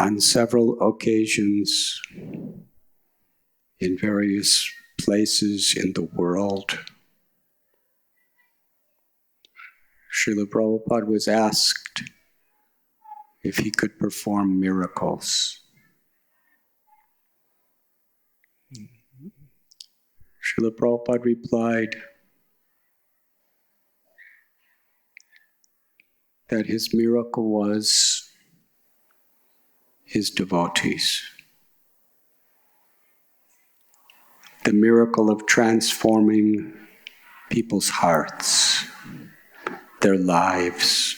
On several occasions, in various places in the world, Srila Prabhupada was asked if he could perform miracles. Srila Prabhupada replied that his miracle was his devotees. The miracle of transforming people's hearts, their lives.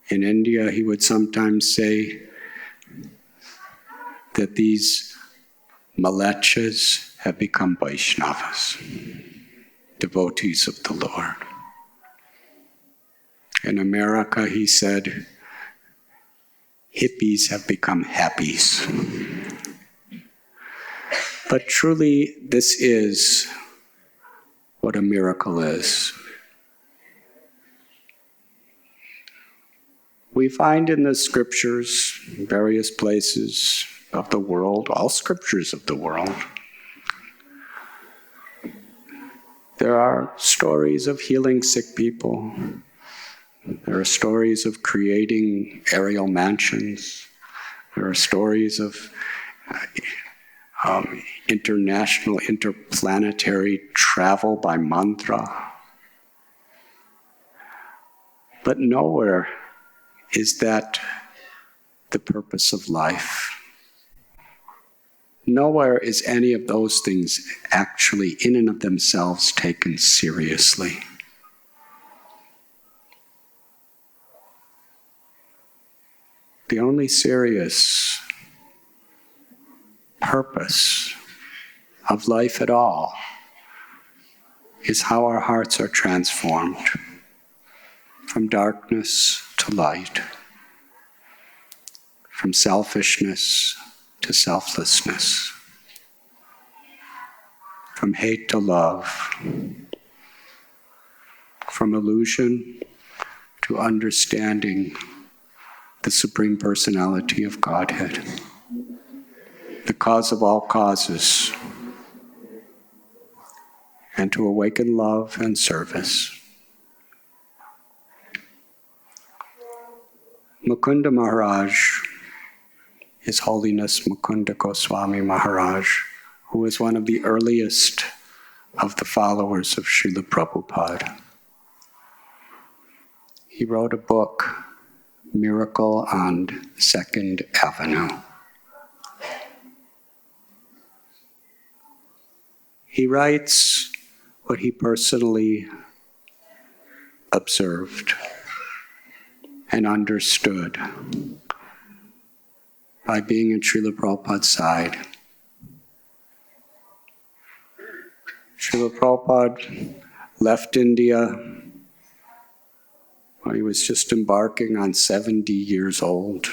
In India, he would sometimes say that these malechas have become Vaishnavas, devotees of the Lord. In America, he said, hippies have become happies. But truly, this is what a miracle is. We find in the scriptures, in various places of the world, all scriptures of the world, there are stories of healing sick people. There are stories of creating aerial mansions. There are stories of international, interplanetary travel by mantra. But nowhere is that the purpose of life. Nowhere is any of those things actually in and of themselves taken seriously. The only serious purpose of life at all is how our hearts are transformed from darkness to light, from selfishness to selflessness, from hate to love, from illusion to understanding the Supreme Personality of Godhead, the cause of all causes, and to awaken love and service. Mukunda Maharaj, His Holiness Mukunda Goswami Maharaj, who was one of the earliest of the followers of Srila Prabhupada. He wrote a book, Miracle on 2nd Avenue. He writes what he personally observed and understood by being in Srila Prabhupada's side. Srila Prabhupada left India when he was just embarking on 70 years old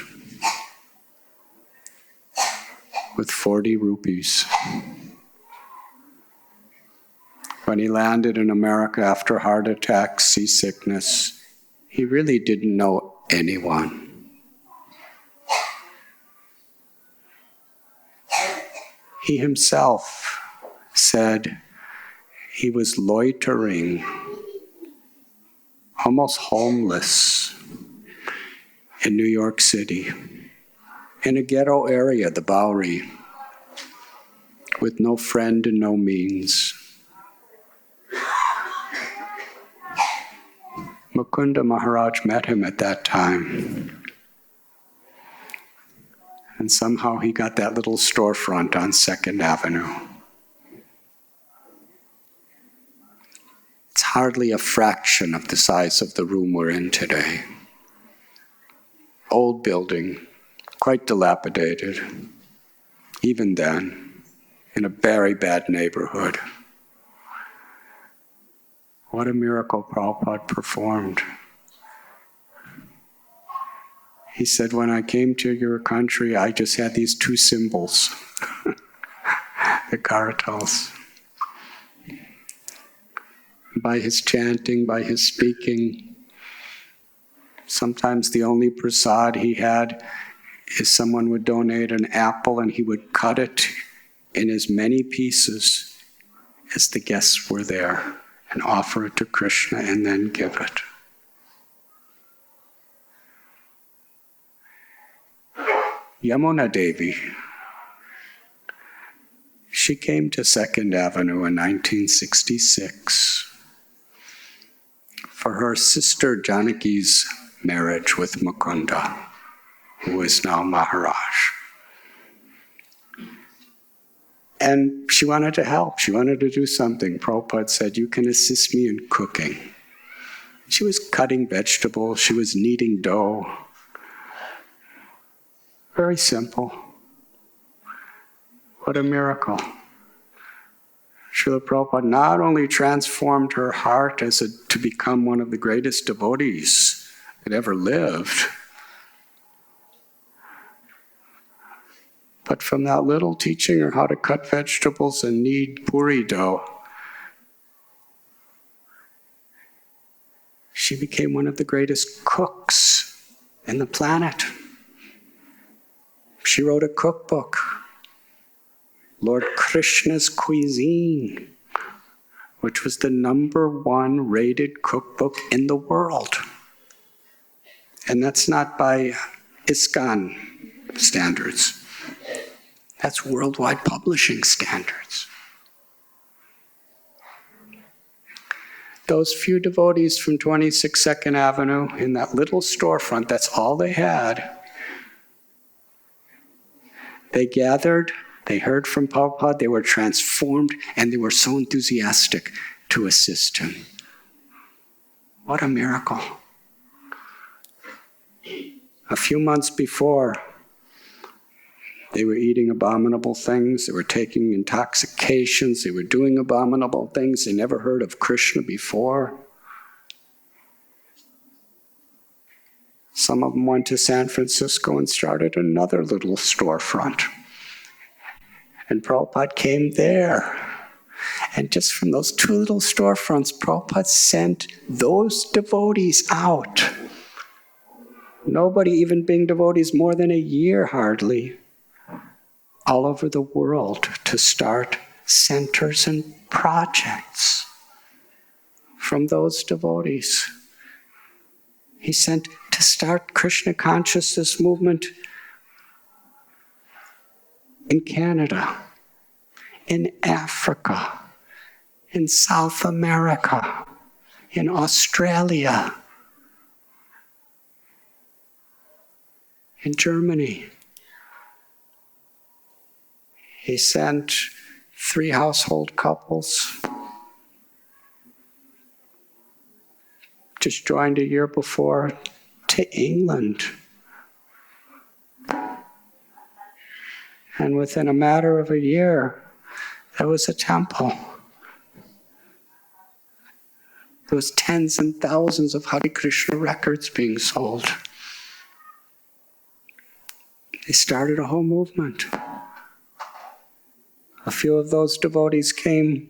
with 40 rupees. When he landed in America after heart attack, seasickness, he really didn't know anyone. He himself said he was loitering, almost homeless, in New York City, in a ghetto area, the Bowery, with no friend and no means. Mukunda Maharaj met him at that time. And somehow he got that little storefront on 2nd Avenue. It's hardly a fraction of the size of the room we're in today. Old building, quite dilapidated, even then, in a very bad neighborhood. What a miracle Prabhupada performed. He said, when I came to your country, I just had these two symbols, the karatals. By his chanting, by his speaking, Sometimes the only prasad he had is someone would donate an apple and he would cut it in as many pieces as the guests were there and offer it to Krishna and then give it. Yamuna Devi, she came to 2nd Avenue in 1966 for her sister Janaki's marriage with Mukunda, who is now Maharaj. And she wanted to help. She wanted to do something. Prabhupada said, "You can assist me in cooking." She was cutting vegetables. She was kneading dough. Very simple. What a miracle. Srila Prabhupada not only transformed her heart to become one of the greatest devotees that ever lived, but from that little teaching her how to cut vegetables and knead puri dough, she became one of the greatest cooks in the planet. She wrote a cookbook, Lord Krishna's Cuisine, which was the #1 rated cookbook in the world. And that's not by Iskcon standards. That's worldwide publishing standards. Those few devotees from 26 2nd Avenue in that little storefront, that's all they had. They gathered, they heard from Prabhupada, they were transformed, and they were so enthusiastic to assist him. What a miracle. A few months before, they were eating abominable things, they were taking intoxications, they were doing abominable things, they never heard of Krishna before. Some of them went to San Francisco and started another little storefront. And Prabhupada came there. And just from those 2 little storefronts, Prabhupada sent those devotees out. Nobody even being devotees more than a year hardly, all over the world to start centers and projects from those devotees. He sent to start Krishna consciousness movement in Canada, in Africa, in South America, in Australia, in Germany. He sent 3 household couples, just joined a year before, to England. And within a matter of a year, there was a temple. There was tens and thousands of Hare Krishna records being sold. They started a whole movement. A few of those devotees came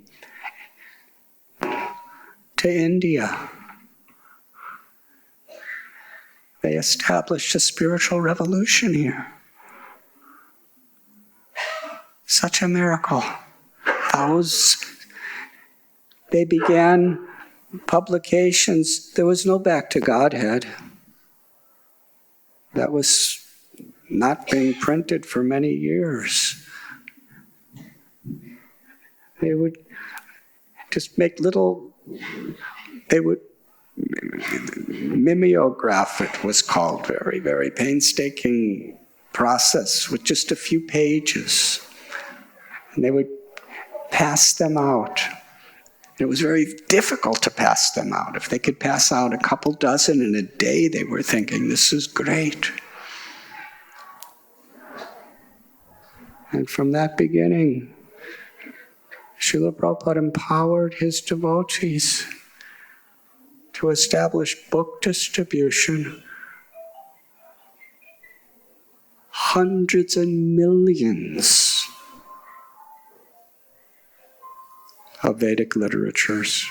to India. They established a spiritual revolution here. Such a miracle. They began publications. There was no Back to Godhead. That was not being printed for many years. They would just make mimeograph, it was called, very, very painstaking process with just a few pages. And they would pass them out. It was very difficult to pass them out. If they could pass out a couple dozen in a day, they were thinking, this is great. And from that beginning, Srila Prabhupada empowered his devotees to establish book distribution. Hundreds and millions of Vedic literatures.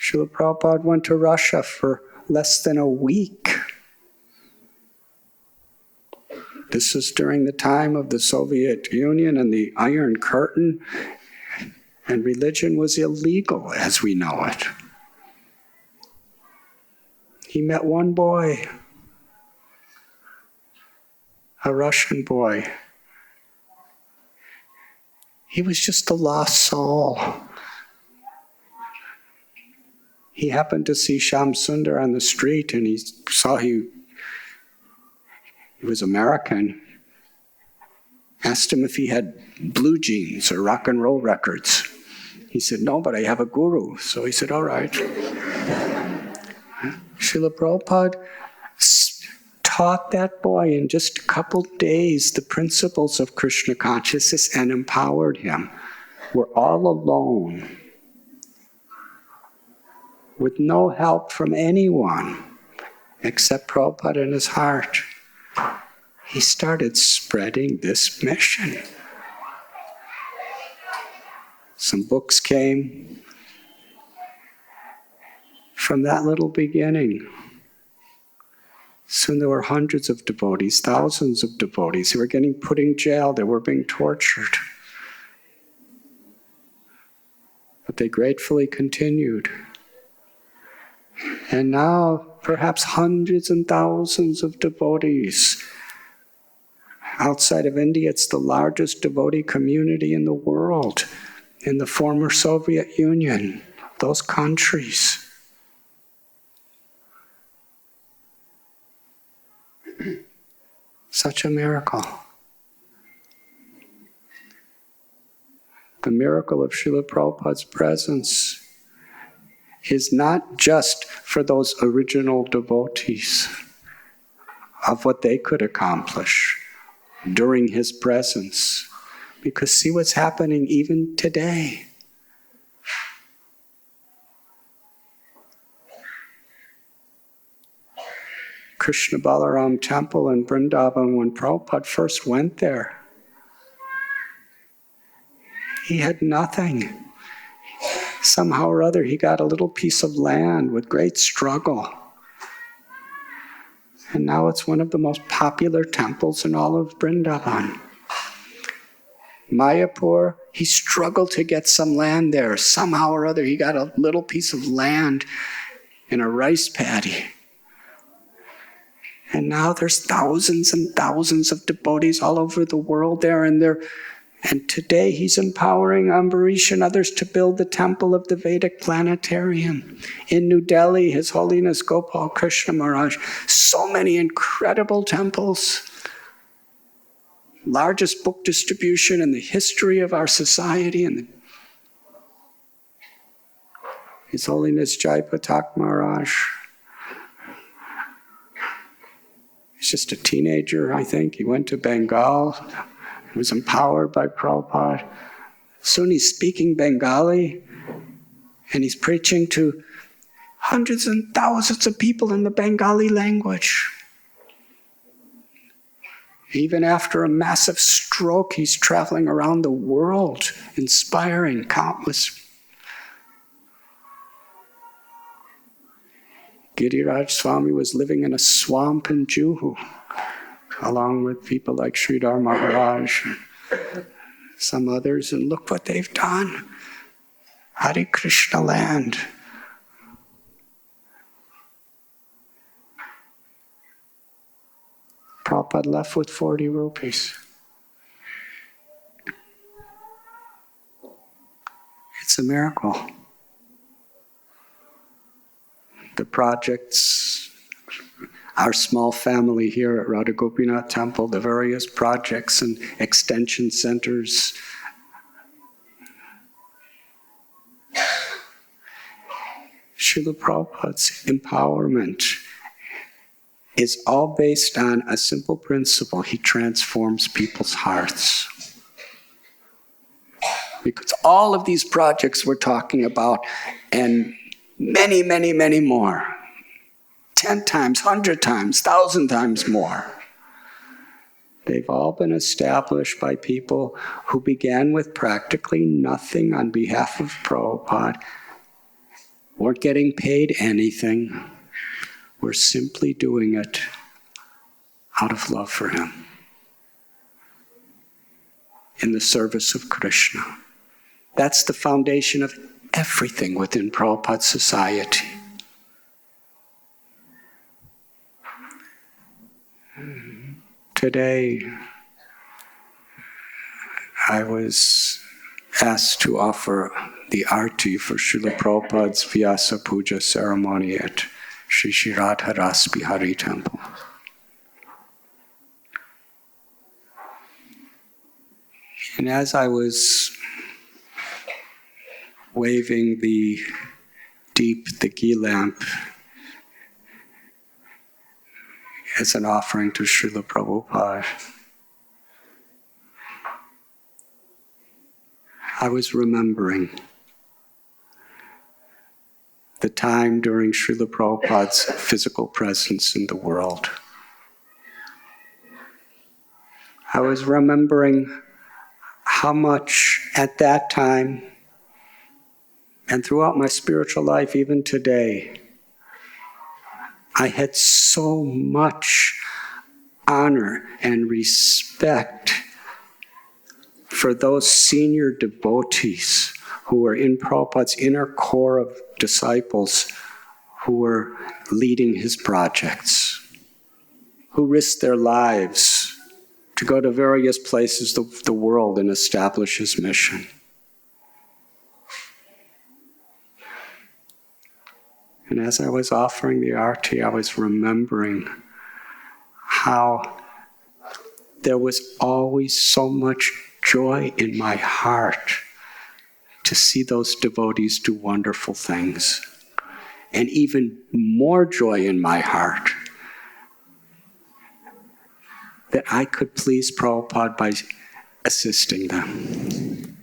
Srila Prabhupada went to Russia for less than a week. This was during the time of the Soviet Union and the Iron Curtain, and religion was illegal as we know it. He met one boy, a Russian boy. He was just a lost soul. He happened to see Shyam Sundar on the street, and he saw he was American. Asked him if he had blue jeans or rock and roll records. He said, no, but I have a guru. So he said, all right. Srila Prabhupada taught that boy in just a couple days the principles of Krishna consciousness and empowered him. We're all alone, with no help from anyone except Prabhupada in his heart. He started spreading this mission. Some books came from that little beginning. Soon there were hundreds of devotees, thousands of devotees who were getting put in jail, they were being tortured. But they gratefully continued. And now, perhaps hundreds and thousands of devotees. Outside of India, it's the largest devotee community in the world, in the former Soviet Union, those countries. Such a miracle. The miracle of Srila Prabhupada's presence is not just for those original devotees of what they could accomplish during his presence. Because see what's happening even today. Krishna Balaram temple in Vrindavan, when Prabhupada first went there, he had nothing. Somehow or other, he got a little piece of land with great struggle. And now it's one of the most popular temples in all of Vrindavan. Mayapur, he struggled to get some land there. Somehow or other, he got a little piece of land in a rice paddy. And now there's thousands and thousands of devotees all over the world there, and today he's empowering Ambarish and others to build the temple of the Vedic planetarium. In New Delhi, His Holiness Gopal Krishna Maharaj, so many incredible temples. Largest book distribution in the history of our society. And His Holiness Chowpatty Maharaj. He's just a teenager, I think. He went to Bengal. He was empowered by Prabhupada. Soon he's speaking Bengali, and he's preaching to hundreds and thousands of people in the Bengali language. Even after a massive stroke, he's traveling around the world, inspiring countless. Radhanath Swami was living in a swamp in Juhu, along with people like Sridhar Maharaj and some others, and look what they've done. Hare Krishna land. Prabhupada left with 40 rupees. It's a miracle. The projects, our small family here at Radha Gopinath Temple, the various projects and extension centers. Srila Prabhupada's empowerment is all based on a simple principle. He transforms people's hearts. Because all of these projects we're talking about, and many, many, many more, 10 times, 100 times, 1,000 times more, they've all been established by people who began with practically nothing on behalf of Prabhupada weren't getting paid anything. We're simply doing it out of love for him, in the service of Krishna. That's the foundation of everything within Prabhupada's society. Today, I was asked to offer the arti for Srila Prabhupada's Vyasa Puja ceremony at Sri Sri Radha Ras Bihari Temple. And as I was waving the ghee lamp as an offering to Srila Prabhupada, I was remembering the time during Srila Prabhupada's physical presence in the world. I was remembering how much at that time, and throughout my spiritual life, even today, I had so much honor and respect for those senior devotees who were in Prabhupada's inner core of disciples who were leading his projects, who risked their lives to go to various places of the world and establish his mission. And as I was offering the arti, I was remembering how there was always so much joy in my heart to see those devotees do wonderful things. And even more joy in my heart that I could please Prabhupada by assisting them.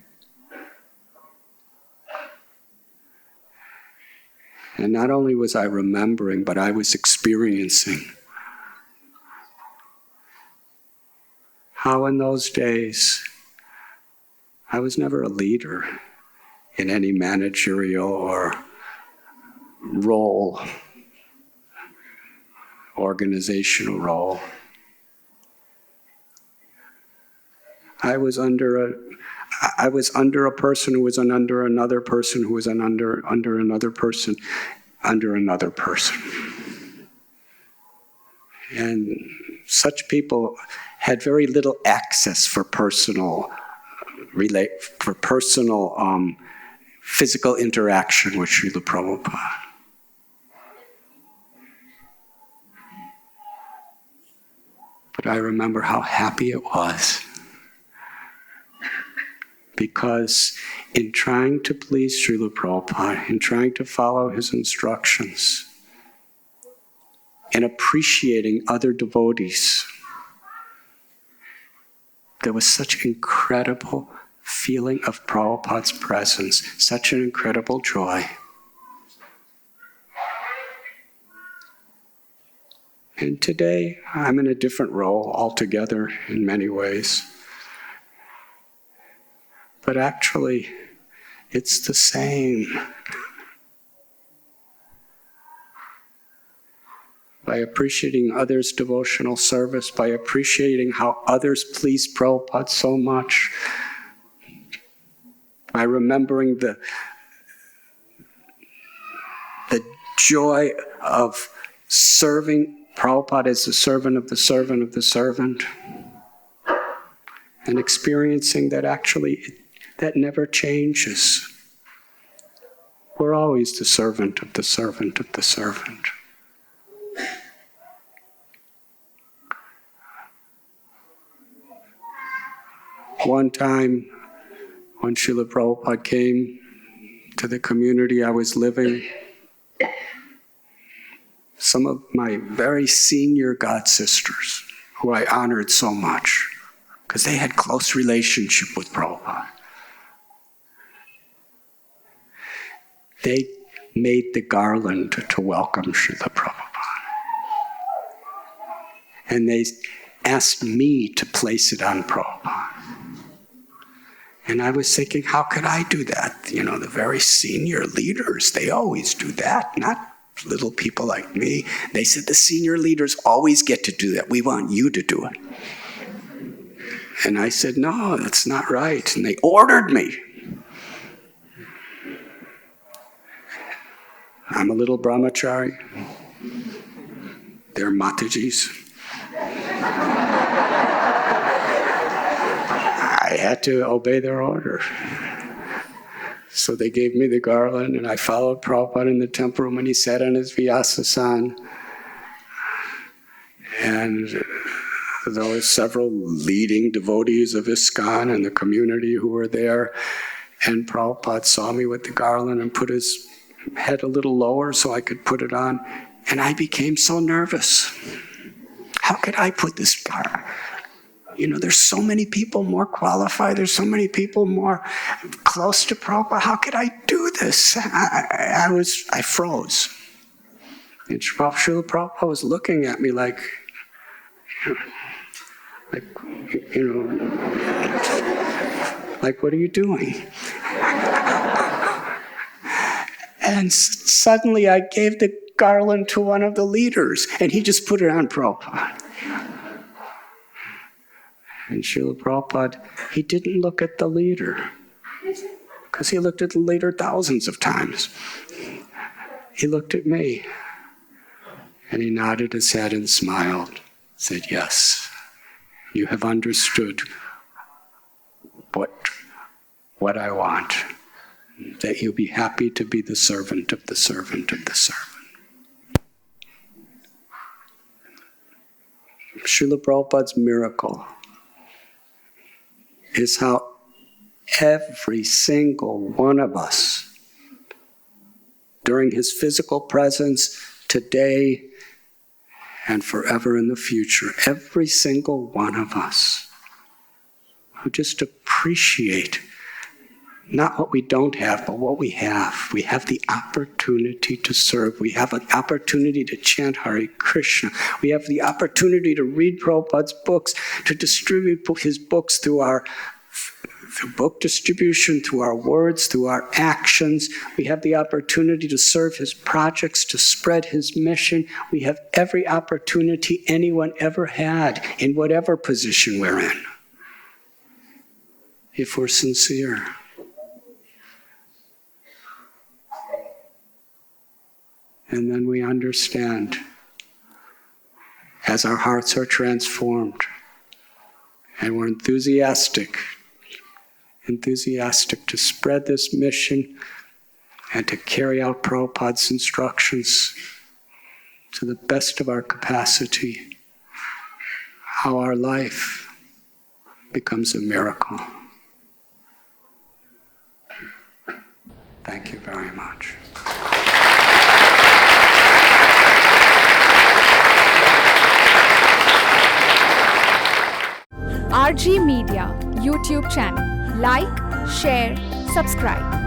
And not only was I remembering, but I was experiencing how in those days I was never a leader in any managerial or role, organizational role. I was under a person who was under another person who was under another person under another person. And such people had very little access for personal physical interaction with Srila Prabhupada. But I remember how happy it was, because in trying to please Srila Prabhupada, in trying to follow his instructions, and appreciating other devotees, there was such incredible feeling of Prabhupada's presence, such an incredible joy. And today, I'm in a different role altogether in many ways. But actually, it's the same. By appreciating others' devotional service, by appreciating how others please Prabhupada so much, by remembering the joy of serving Prabhupada as the servant of the servant of the servant, and experiencing that actually that never changes. We're always the servant of the servant of the servant. One time, when Srila Prabhupada came to the community I was living, some of my very senior god sisters, who I honored so much, because they had close relationship with Prabhupada, they made the garland to welcome Srila Prabhupada. And they asked me to place it on Prabhupada. And I was thinking, how could I do that? The very senior leaders, they always do that, not little people like me. They said, the senior leaders always get to do that. We want you to do it. And I said, no, that's not right. And they ordered me. I'm a little brahmachari. They're Matajis. I had to obey their order. So they gave me the garland, and I followed Prabhupada in the temple room, and he sat on his Vyasa-san. And there were several leading devotees of Iskcon and the community who were there. And Prabhupada saw me with the garland and put his head a little lower so I could put it on. And I became so nervous. How could I put this garland? There's so many people more qualified. There's so many people more close to Prabhupada. How could I do this? I froze. And Srila Prabhupada was looking at me like, what are you doing? And suddenly I gave the garland to one of the leaders, and he just put it on Prabhupada. And Srila Prabhupada, he didn't look at the leader, because he looked at the leader thousands of times. He looked at me, and he nodded his head and smiled, said, yes, you have understood what I want, that you'll be happy to be the servant of the servant of the servant. Srila Prabhupada's miracle is how every single one of us, during his physical presence today and forever in the future, every single one of us who just appreciate not what we don't have, but what we have. We have the opportunity to serve. We have an opportunity to chant Hare Krishna. We have the opportunity to read Prabhupada's books, to distribute his books through book distribution, through our words, through our actions. We have the opportunity to serve his projects, to spread his mission. We have every opportunity anyone ever had in whatever position we're in, if we're sincere. And then we understand, as our hearts are transformed, and we're enthusiastic to spread this mission and to carry out Prabhupada's instructions to the best of our capacity, how our life becomes a miracle. Thank you very much. RG Media YouTube channel. Like, share, subscribe.